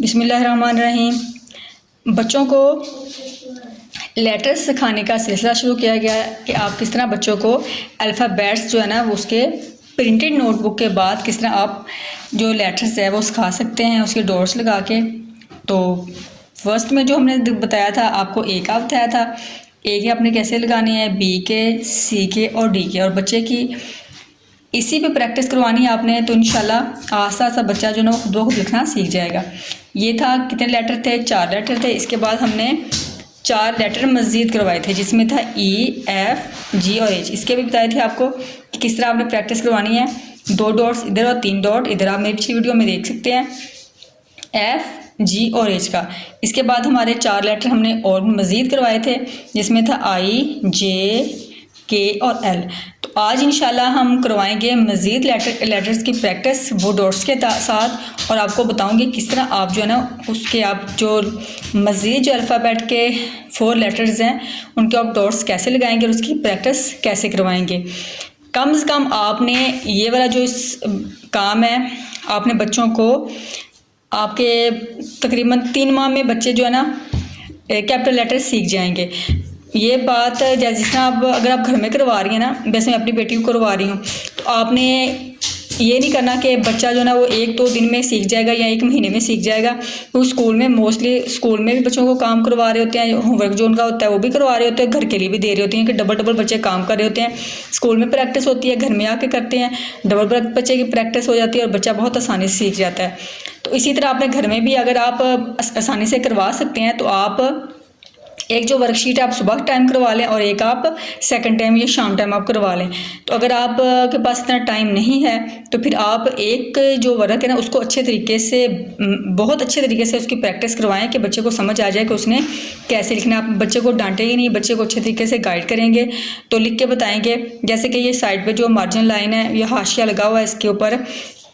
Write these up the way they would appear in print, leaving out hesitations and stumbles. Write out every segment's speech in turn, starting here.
बिस्मिल्लाहिर्रहमानिर्रहीम। बच्चों को लेटर्स सिखाने का सिलसिला शुरू किया गया है कि आप किस तरह बच्चों को अल्फ़ाबेट्स जो है ना वो उसके प्रिंटेड नोटबुक के बाद किस तरह आप जो लेटर्स है वो सिखा सकते हैं उसके डॉट्स लगा के। तो फर्स्ट में जो हमने बताया था आपको ए का बताया था, ए के आपने कैसे लगाने हैं, बी के, सी के और डी के, और बच्चे की इसी पे प्रैक्टिस करवानी है आपने। तो इंशाल्लाह आस्ता आस्ता बच्चा जो ना वो खुद ब खुद लिखना सीख जाएगा। ये था कितने लेटर थे, 4 लेटर थे। इसके बाद हमने 4 लेटर मज़ीद करवाए थे जिसमें था ई, एफ, जी और एच। इसके भी बताए थे आपको कि किस तरह आपने प्रैक्टिस करवानी है। 2 डॉट्स इधर और 3 डॉट इधर आप मेरी पिछली वीडियो में देख सकते हैं, एफ, जी और एच का। इसके बाद हमारे 4 लेटर हमने और मज़ीद करवाए थे जिसमें था आई, जे, के और एल। तो आज इंशाल्लाह हम करवाएंगे मज़ीद लेटर्स की प्रैक्टिस वो डॉट्स के साथ, और आपको बताऊंगी किस तरह आप जो है ना उसके आप जो मज़ीद जो अल्फ़ाबेट के 4 लेटर्स हैं उनके आप डॉट्स कैसे लगाएंगे और उसकी प्रैक्टिस कैसे करवाएंगे। कम से कम आपने ये वाला जो काम है आपने बच्चों को आपके तकरीबन 3 माह में बच्चे जो है ना कैपिटल लेटर सीख जाएंगे। ये बात जिस तरह आप अगर आप घर में करवा रही हैं ना, वैसे मैं अपनी बेटी को करवा रही हूँ, तो आपने ये नहीं करना कि बच्चा जो ना वो 1-2 दिन में सीख जाएगा या 1 महीने में सीख जाएगा। तो स्कूल में मोस्टली स्कूल में भी बच्चों को काम करवा रहे होते हैं, होमवर्क जो उनका होता है वो भी करवा रहे होते हैं, घर के लिए भी दे रहे होते हैं कि डबल बच्चे काम कर रहे होते हैं। स्कूल में प्रैक्टिस होती है, घर में आके करते हैं, डबल बच्चे की प्रैक्टिस हो जाती है और बच्चा बहुत आसानी से सीख जाता है। तो इसी तरह अपने घर में भी अगर आप आसानी से करवा सकते हैं तो आप एक जो वर्कशीट आप सुबह टाइम करवा लें और एक आप सेकंड टाइम या शाम टाइम आप करवा लें। तो अगर आप के पास इतना टाइम नहीं है तो फिर आप एक जो वर्क है ना उसको अच्छे तरीके से, बहुत अच्छे तरीके से उसकी प्रैक्टिस करवाएं कि बच्चे को समझ आ जाए कि उसने कैसे लिखना है। आप बच्चे को डांटेंगे नहीं, बच्चे को अच्छे तरीके से गाइड करेंगे तो लिख के बताएंगे। जैसे कि ये साइड पर जो मार्जिन लाइन है या हाशिया लगा हुआ है इसके ऊपर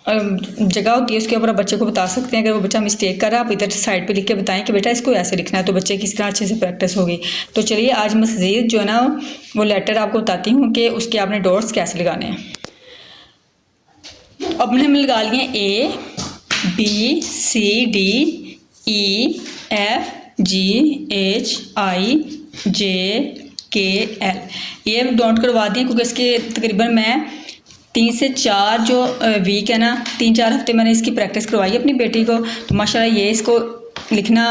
जगह होती है, उसके ऊपर आप बच्चे को बता सकते हैं। अगर वो बच्चा मिस्टेक कर रहा है आप इधर साइड पे लिख के बताएं कि बेटा इसको ऐसे लिखना है, तो बच्चे की इस तरह अच्छे से प्रैक्टिस होगी। तो चलिए आज मज़ीद जो है ना वो लेटर आपको बताती हूँ कि उसके आपने डॉट्स कैसे लगाने हैं। अब हमने लगा लिए ए, बी, सी, डी, ई, एफ, जी, एच, आई, जे, के, एल। ये डॉट करवा दिए क्योंकि इसके तकरीबन मैं 3 से 4 जो वीक है ना, 3-4 हफ्ते मैंने इसकी प्रैक्टिस करवाई अपनी बेटी को। तो माशाल्लाह ये इसको लिखना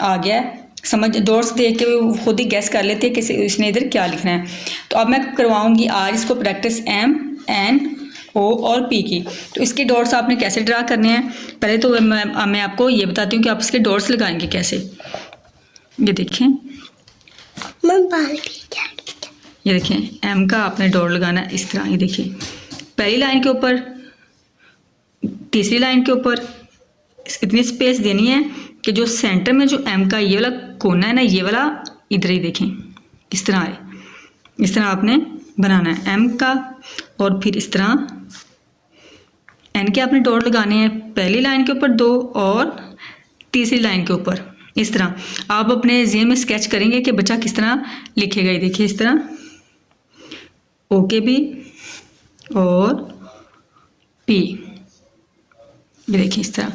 आ गया है, समझ डॉट्स देख के वो खुद ही गैस कर लेती है कि इसने इधर क्या लिखना है। तो अब मैं करवाऊंगी आज इसको प्रैक्टिस एम, एन, ओ और पी की। तो इसके डॉट्स आपने कैसे ड्रा करने हैं, पहले तो मैं आपको ये बताती हूँ कि आप इसके डॉट्स लगाएंगे कैसे। ये देखें, ये देखें एम का आपने डॉट लगाना है इस तरह। ये देखिए पहली लाइन के ऊपर, तीसरी लाइन के ऊपर इतनी स्पेस देनी है कि जो सेंटर में जो एम का ये वाला कोना है ना, ये वाला इधर ही देखें इस तरह है। इस तरह आपने बनाना है एम का, और फिर इस तरह एन के आपने डॉट लगाने हैं पहली लाइन के ऊपर 2 और तीसरी लाइन के ऊपर। इस तरह आप अपने ज़हन में स्केच करेंगे कि बच्चा किस तरह लिखेगा। ये देखिए इस तरह ओके भी और पी, ये देखिए इस तरह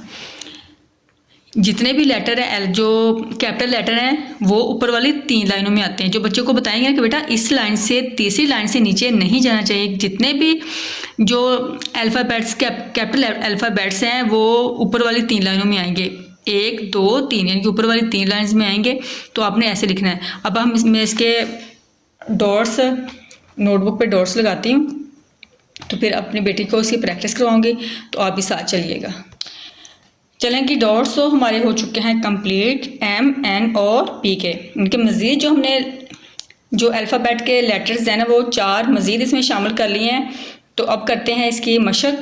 जितने भी लेटर है जो कैपिटल लेटर हैं वो ऊपर वाली 3 लाइनों में आते हैं। जो बच्चों को बताएंगे कि बेटा इस लाइन से तीसरी लाइन से नीचे नहीं जाना चाहिए। जितने भी जो अल्फ़ाबेट्स कैपिटल अल्फ़ाबेट्स हैं वो ऊपर वाली 3 लाइनों में आएंगे, 1, 2, 3 यानी कि ऊपर वाली 3 लाइन्स में आएंगे। तो आपने ऐसे लिखना है। अब हम इसमें इसके डॉट्स नोटबुक पे डॉट्स लगाती हूँ, तो फिर अपनी बेटी को उसकी प्रैक्टिस करवाऊंगी, तो आप भी साथ चलिएगा। चलें कि डॉट्स तो हमारे हो चुके हैं कंप्लीट एम, एन और पी के। इनके मज़ीद जो हमने जो अल्फ़ाबेट के लेटर्स हैं ना वो 4 मज़ीद इसमें शामिल कर लिए हैं। तो अब करते हैं इसकी मशक।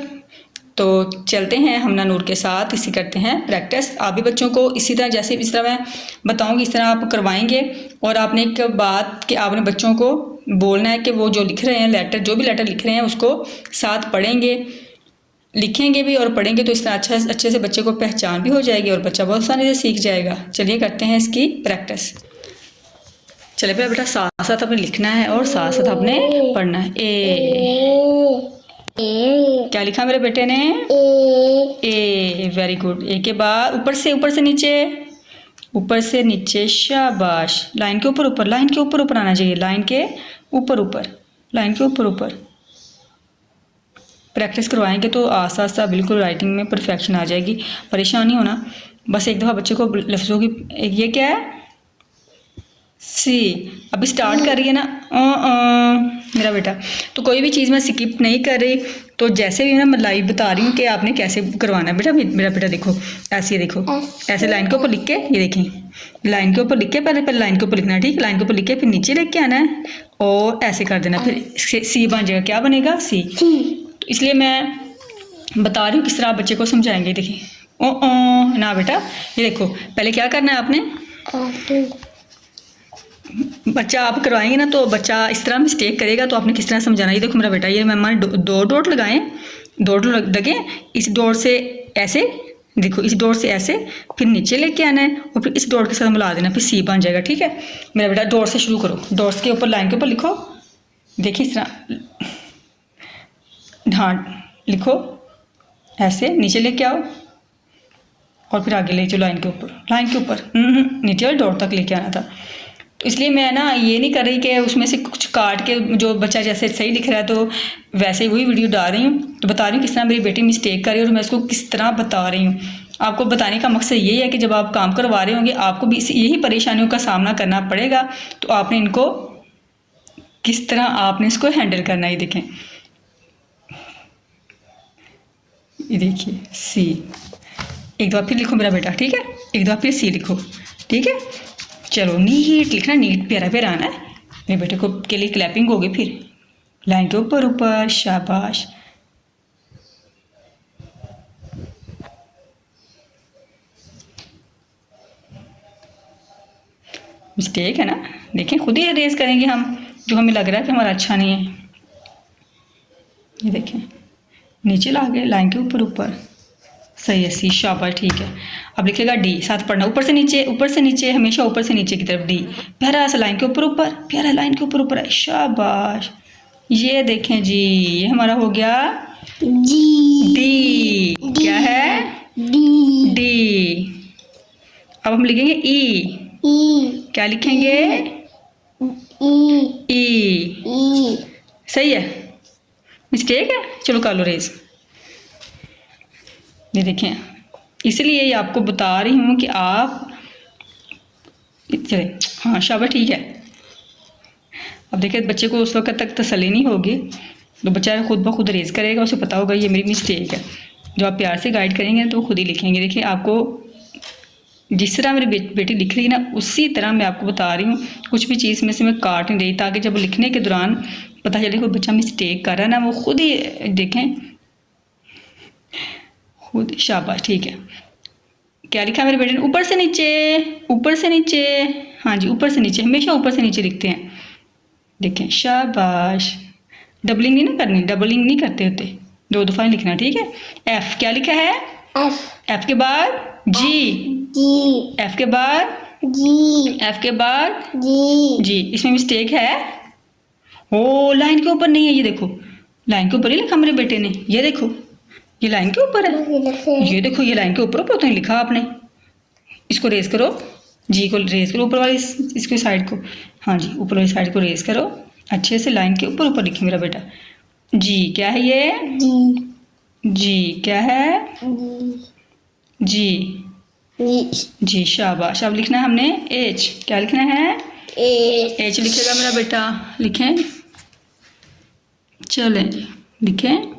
तो चलते हैं हम नूर के साथ इसी करते हैं प्रैक्टिस। आप भी बच्चों को इसी तरह जैसे इस तरह मैं बताऊंगी इस तरह आप करवाएंगे। और आपने एक बात कि आपने बच्चों को बोलना है कि वो जो लिख रहे हैं लेटर, जो भी लेटर लिख रहे हैं उसको साथ पढ़ेंगे, लिखेंगे भी और पढ़ेंगे। तो इस तरह अच्छे से बच्चे को पहचान भी हो जाएगी और बच्चा बहुत आसानी से सीख जाएगा। चलिए करते हैं इसकी प्रैक्टिस। चलिए बेटा साथ साथ आपने लिखना है और साथ साथ आपने पढ़ना है। ए, ए क्या लिखा मेरे बेटे ने? ए, वेरी गुड। ए के बाद ऊपर से नीचे, ऊपर से नीचे, शाबाश। लाइन के ऊपर ऊपर, लाइन के ऊपर ऊपर आना चाहिए, लाइन के ऊपर ऊपर, लाइन के ऊपर ऊपर। प्रैक्टिस करवाएंगे तो आस्ता आस्ता बिल्कुल राइटिंग में परफेक्शन आ जाएगी। परेशान नहीं होना, बस एक दफ़ा बच्चे को लफ्ज़ों की, ये क्या है? सी। अभी स्टार्ट कर रही है ना मेरा बेटा, तो कोई भी चीज़ मैं स्किप नहीं कर रही। तो जैसे भी मैं लाइव बता रही हूँ कि आपने कैसे करवाना है। बेटा मेरा बेटा देखो, ऐसे देखो, ऐसे लाइन के ऊपर लिख के, ये देखें, लाइन के ऊपर लिख के पहले लाइन के ऊपर लिखना है, ठीक है? लाइन के ऊपर लिख के फिर नीचे लेके आना है और ऐसे कर देना, फिर सी बन जाएगा। क्या बनेगा? सी। तो इसलिए मैं बता रही हूँ किस तरह आप बच्चे को समझाएंगे। देखिए, ओ ना बेटा, ये देखो, पहले क्या करना है आपने, बच्चा आप करवाएंगे ना तो बच्चा इस तरह मिस्टेक करेगा, तो आपने किस तरह समझाना। ये देखो मेरा बेटा, ये मैंने दो डॉट लगाए, दो डॉट लगे, इस डॉट से ऐसे, देखो इस डॉट से ऐसे, फिर नीचे लेके आना है और फिर इस डॉट के साथ मिला देना, फिर सी बन जाएगा, ठीक है? मेरा बेटा डॉट से शुरू करो, डॉट्स के ऊपर लाइन के ऊपर लिखो, देखिए इस तरह हाँ लिखो, ऐसे नीचे लेके आओ और फिर आगे ले चलो लाइन के ऊपर, लाइन के ऊपर नीचे वाले डॉट तक लेके आना था। तो इसलिए मैं ना ये नहीं कर रही कि उसमें से कुछ काट के, जो बच्चा जैसे सही लिख रहा है तो वैसे वही वीडियो डाल रही हूँ। तो बता रही हूँ किस तरह मेरी बेटी मिस्टेक कर रही है और मैं उसको किस तरह बता रही हूँ। आपको बताने का मकसद यही है कि जब आप काम करवा रहे होंगे आपको भी यही परेशानियों का सामना करना पड़ेगा, तो आपने इनको किस तरह आपने इसको हैंडल करना है। ये देखें, ये देखिए सी। एक दफ़ा फिर लिखो मेरा बेटा, ठीक है? एक दफ़ा फिर सी लिखो, ठीक है? चलो नीट लिखना, नीट प्यारा प्यारा आना है। मेरे बेटे को के लिए क्लैपिंग होगी, फिर लाइन के ऊपर ऊपर, शाबाश। मिस्टेक है ना, देखें खुद ही अरेज करेंगे हम, जो हमें लग रहा है कि हमारा अच्छा नहीं है। ये देखें, नीचे ला गए, लाइन के ऊपर ऊपर, सही है, सी, शाबाश, ठीक है। अब लिखेगा डी, साथ पढ़ना, ऊपर से नीचे, हमेशा ऊपर से नीचे की तरफ, डी। प्यारा सा लाइन के ऊपर ऊपर, प्यारा लाइन के ऊपर ऊपर है, शाबाश। ये देखें जी, ये हमारा हो गया जी, डी। क्या है? डी। डी। अब हम लिखेंगे ई। ई। क्या लिखेंगे? ई। ई। सही है? मिस्टेक है? चलो कर लो रेज। ये देखें, इसलिए ये आपको बता रही हूँ कि आप चले, हाँ शाबाश, ठीक है। अब देखिए बच्चे को उस वक्त तक तसल्ली नहीं होगी, तो बच्चा खुद ब खुद रेज करेगा, उसे पता होगा ये मेरी मिस्टेक है। जो आप प्यार से गाइड करेंगे तो वो खुद ही लिखेंगे। देखिए आपको जिस तरह मेरी बेटी लिख रही है ना, उसी तरह मैं आपको बता रही हूँ। कुछ भी चीज़ में से मैं काट नहीं रही, ताकि जब लिखने के दौरान पता चले कोई बच्चा मिस्टेक कर रहा है ना, वो खुद ही देखें, खुद। शाबाश, ठीक है। क्या लिखा मेरे बेटे ने? ऊपर से नीचे, ऊपर से नीचे, हाँ जी ऊपर से नीचे, हमेशा ऊपर से नीचे लिखते हैं। देखें, शाबाश। डबलिंग नहीं ना करनी, डबलिंग नहीं करते होते, दो दफ़ा ही लिखना, ठीक है? एफ, क्या लिखा है? एफ। एफ के बाद जी, जी। एफ के बाद जी। एफ के बाद जी। जी। इसमें मिस्टेक है, ओ लाइन के ऊपर नहीं है, ये देखो लाइन के ऊपर ही लिखा मेरे बेटे ने, ये देखो ये लाइन के ऊपर है, ये देखो ये लाइन के ऊपर ऊपर तो नहीं लिखा आपने। इसको रेज करो, जी को रेज करो, ऊपर वाली इसको साइड को, हाँ जी ऊपर वाली साइड को रेज करो, अच्छे से लाइन के ऊपर ऊपर लिखे मेरा बेटा। जी क्या है ये? जी। जी क्या है? जी। जी। जी शाबाश। अब लिखना है हमने एच। क्या लिखना है? एच लिखेगा मेरा बेटा, लिखें, चलें जी लिखें।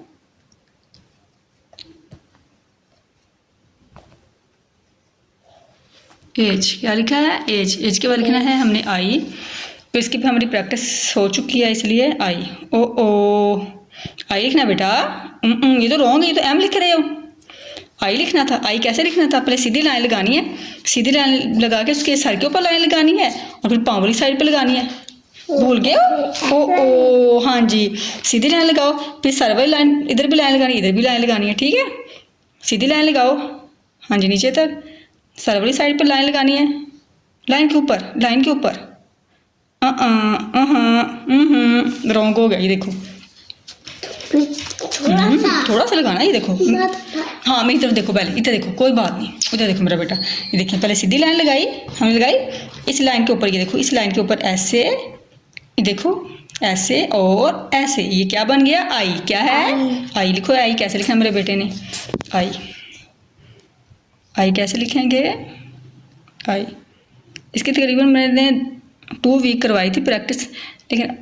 एच, क्या लिखा है? एच। एच के बाद लिखना है हमने आई, तो इसकी भी हमारी प्रैक्टिस हो चुकी है, इसलिए आई। ओ आई लिखना बेटा, ये तो रॉन्ग है, ये तो एम लिख रहे हो। आई लिखना था। आई कैसे लिखना था? पहले सीधी लाइन लगानी है, सीधी लाइन लगा के उसके सर के ऊपर लाइन लगानी है और फिर पाँव वाली साइड पर लगानी है। भूल गए हो? ओ हाँ जी, सीधी लाइन लगाओ, फिर सर वाली लाइन, इधर भी लाइन लगानी है, इधर भी लाइन लगानी है, ठीक है? सीधी लाइन लगाओ, हाँ जी नीचे तक, सर वाली साइड पर लाइन लगानी है, लाइन के ऊपर, लाइन के ऊपर। रॉन्ग हो गया, ये देखो थोड़ा सा लगाना, ये देखो। मत हाँ मेरी तरफ देखो, पहले इधर देखो, कोई बात नहीं, उधर देखो मेरा बेटा। ये देखिए, पहले सीधी लाइन लगाई हमने, लगाई इस लाइन के ऊपर, ये देखो इस लाइन के ऊपर ऐसे, ये देखो ऐसे और ऐसे, ये क्या बन गया? आई। क्या है? आई लिखो। आई कैसे लिखा है मेरे बेटे ने? आई। आई कैसे लिखेंगे? आई। इसकी तकरीबन मैंने 2 वीक करवाई थी प्रैक्टिस, लेकिन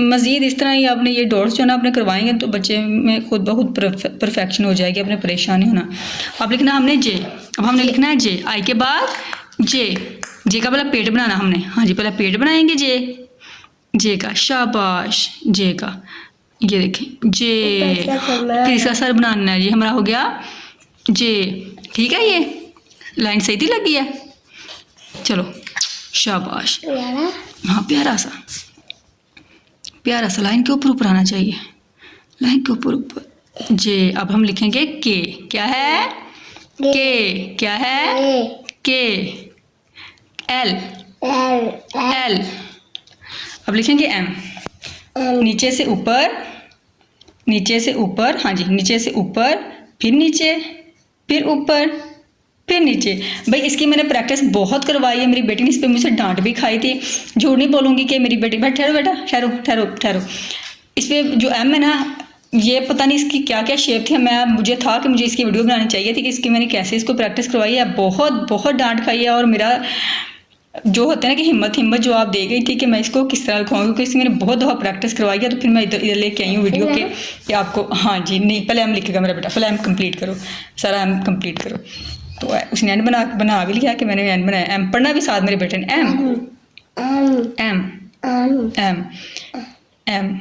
मज़ीद इस तरह ही आपने ये डॉट्स जो ना आपने करवाएंगे तो बच्चे में खुद ब खुद परफेक्शन हो जाएगी, अपने परेशान नहीं होना। अब लिखना हमने जे, अब हमने लिखना है जे। आई के बाद जे, जे का पहले पेट बनाना हमने। हाँ जी, पहले पेट बनाएंगे जे, जे का, शाबाश, जे का, ये देखें जे। फिर इसका सर बनाना है, ये हमारा हो गया जे। ठीक है, ये लाइन सही थी लगी है? चलो शाबाश। हाँ प्यारा सा, प्यारा सा, लाइन के ऊपर ऊपर आना चाहिए, लाइन के ऊपर ऊपर जे। अब हम लिखेंगे के। क्या है? के। क्या है? के। एल। एल। अब लिखेंगे एम। नीचे से ऊपर, नीचे से ऊपर, हाँ जी, नीचे से ऊपर, फिर नीचे, फिर ऊपर, फिर नीचे। भाई इसकी मैंने प्रैक्टिस बहुत करवाई है, मेरी बेटी ने इस पर मुझसे डांट भी खाई थी। झूठ नहीं बोलूँगी कि मेरी बेटी, बैठ ठहरो बेटा, ठहरो ठहरो ठहरो। इस पर जो एम है ना, ये पता नहीं इसकी क्या क्या शेप थी। मुझे था कि मुझे इसकी वीडियो बनानी चाहिए थी कि इसकी मैंने कैसे इसको प्रैक्टिस करवाई है। बहुत बहुत डांट खाई है, और मेरा जो होता है ना कि हिम्मत जो आप दे गई थी कि मैं इसको किस तरह लिखवाऊँ, क्योंकि इसकी मैंने बहुत दफ़ा प्रैक्टिस करवाई है। तो फिर मैं इधर लेके आई हूँ वीडियो के कि आपको, हाँ जी, नहीं पहले एम लिखेगा मेरा बेटा, पहले एम कंप्लीट करो, सारा एम कंप्लीट करो। तो उसने एन बना भी लिया कि मैंने एन बनाया। एम पढ़ना भी साथ मेरे बेटे ने, एम एम एम एम।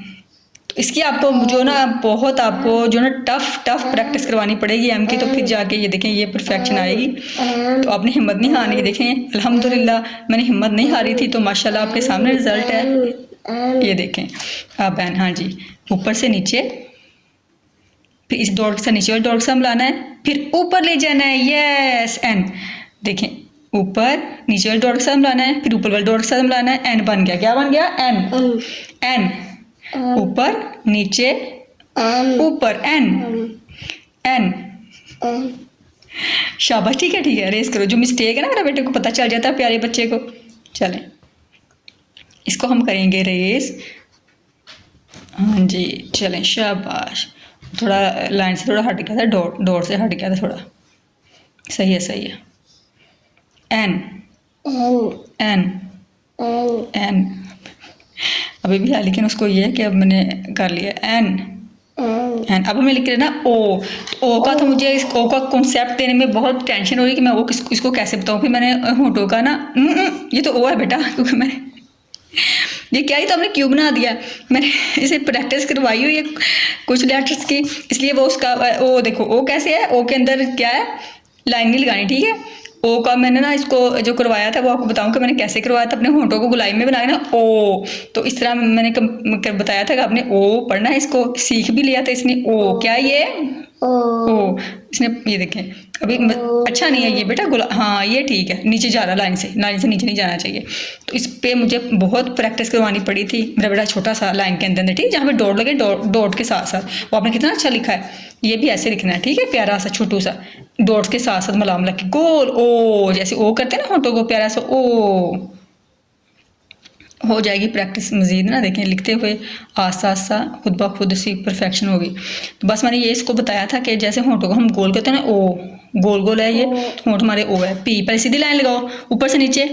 तो इसकी आपको जो ना बहुत आपको जो ना टफ प्रैक्टिस करवानी पड़ेगी एम की, तो फिर जाके ये देखें ये परफेक्शन आएगी। तो आपने हिम्मत नहीं हारनी। देखें अल्हम्दुलिल्लाह मैंने हिम्मत नहीं हारी थी, तो माशाल्लाह आपके सामने रिजल्ट है। ये देखें आप एन, हाँ जी, ऊपर से नीचे, फिर इस डॉट से नीचे वाले डॉट से हम लाना है, फिर ऊपर ले जाना है। Yes, N. देखें ऊपर नीचे वाले डॉट से हम लाना है, फिर ऊपर वाले डॉट से हम लाना है। एन बन गया। क्या बन गया? एन। एन ऊपर नीचे ऊपर, एन एन। शाबाश, ठीक है ठीक है, रेस करो। जो मिस्टेक है ना मेरे बेटे को पता चल जाता है, प्यारे बच्चे को। चलें इसको हम करेंगे रेस। हाँ जी चलें, शाबाश। थोड़ा लाइन से थोड़ा हट गया था, डॉट से हट गया था थोड़ा। सही है सही है। N N N. अभी भी है, लेकिन उसको ये है कि अब मैंने कर लिया एन एन। अब हमें लिख रहे ना ओ। ओ का तो मुझे इस ओ का कॉन्सेप्ट देने में बहुत टेंशन हो रही कि मैं ओ इसको कैसे बताऊँ। फिर मैंने होठों का ना, ये तो ओ है बेटा, क्योंकि मैंने ये क्या ही तो हमने क्यों बना दिया। मैंने इसे प्रैक्टिस करवाई हुई है कुछ लेटर्स की, इसलिए वो उसका ओ देखो ओ कैसे है। ओ के अंदर क्या है, लाइन नहीं लगानी, ठीक है। ओ का मैंने ना इसको जो करवाया था वो आपको बताऊं कि मैंने कैसे करवाया था। अपने होंठों को गुलाई में बनाया ना ओ, तो इस तरह मैंने बताया था कि आपने ओ पढ़ना है। इसको सीख भी लिया था इसने। ओ क्या ये ओ, इसने ये देखें अभी अच्छा नहीं है ये बेटा हाँ ये ठीक है, नीचे जा रहा, लाइन से नीचे नहीं जाना चाहिए। तो इस पे मुझे बहुत प्रैक्टिस करवानी पड़ी थी। मेरा बेटा छोटा सा लाइन के अंदर ठीक, जहाँ पे डॉट लगे डॉट के साथ साथ वो आपने कितना अच्छा लिखा है। ये भी ऐसे लिखना है, ठीक है, प्यारा सा छोटू सा डॉट्स के साथ साथ मलाम लग के गोल ओ, जैसे ओ करते हैं ना होठों को, प्यारा सा ओ हो जाएगी प्रैक्टिस मज़ीद ना। देखें लिखते हुए आस्ता आस्ता खुद ब खुद सी परफेक्शन होगी। तो बस मैंने ये इसको बताया था कि जैसे होठों को हम गोल करते हैं ना, ओ गोल गोल है ये होठ हमारे, ओ है। पी पहले सीधी लाइन लगाओ ऊपर से नीचे,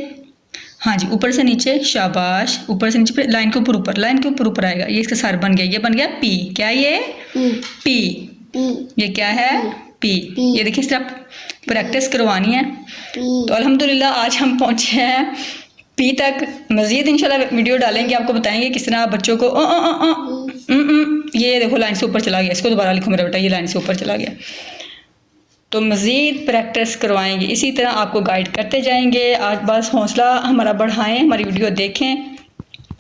हाँ जी ऊपर से नीचे, शाबाश, ऊपर से नीचे, फिर लाइन के ऊपर लाइन के ऊपर आएगा। ये इसका सर बन गया, ये बन गया पी। क्या ये पी, ये क्या है पी। ये देखिए इस तरह प्रैक्टिस करवानी है। तो अल्हम्दुलिल्लाह आज हम पहुँचे हैं पी तक। मज़ीद इंशाल्लाह वीडियो डालेंगे, आपको बताएंगे किस तरह बच्चों को ये देखो लाइन से ऊपर चला गया, इसको दोबारा लिखो मेरा बेटा, ये लाइन से ऊपर चला गया। तो मज़ीद प्रैक्टिस करवाएंगे, इसी तरह आपको गाइड करते जाएंगे। आज बस हौसला हमारा बढ़ाएं, हमारी वीडियो देखें।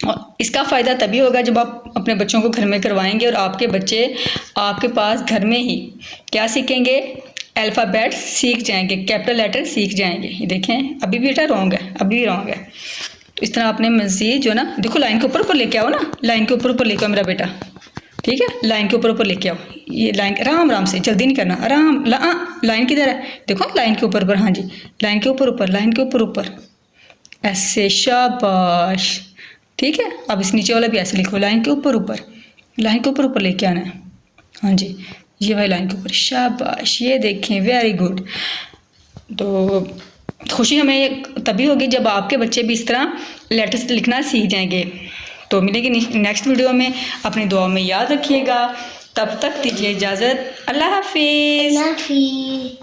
और इसका फ़ायदा तभी होगा जब आप अपने बच्चों को घर में करवाएंगे और आपके बच्चे आपके पास घर में ही क्या सीखेंगे, अल्फ़ाबेट सीख जाएंगे, कैपिटल लेटर सीख जाएंगे। ये देखें अभी भी बेटा रॉन्ग है, अभी रॉन्ग है। तो इस तरह आपने मज़ीद जो ना देखो लाइन के ऊपर लेके आओ ना, लाइन के ऊपर लेके आओ मेरा बेटा, ठीक है, लाइन के ऊपर ऊपर लेके आओ, ये लाइन आराम आराम से, जल्दी नहीं करना, आराम लाइन किधर है, देखो लाइन के ऊपर ऊपर, हाँ जी लाइन के ऊपर ऊपर, लाइन के ऊपर ऊपर, ऐसे, शाबाश। ठीक है, अब इस नीचे वाला भी ऐसे लिखो, लाइन के ऊपर ऊपर, लाइन के ऊपर ऊपर लेके आना है, हाँ जी ये वाली लाइन के ऊपर, शाबाश, ये देखें, वेरी गुड। तो खुशी हमें तभी होगी जब आपके बच्चे भी इस तरह लेटर्स लिखना सीख जाएंगे। तो मिलेंगे नेक्स्ट वीडियो में, अपनी दुआ में याद रखिएगा, तब तक दीजिए इजाज़त, अल्लाह हाफिज़। Nafi.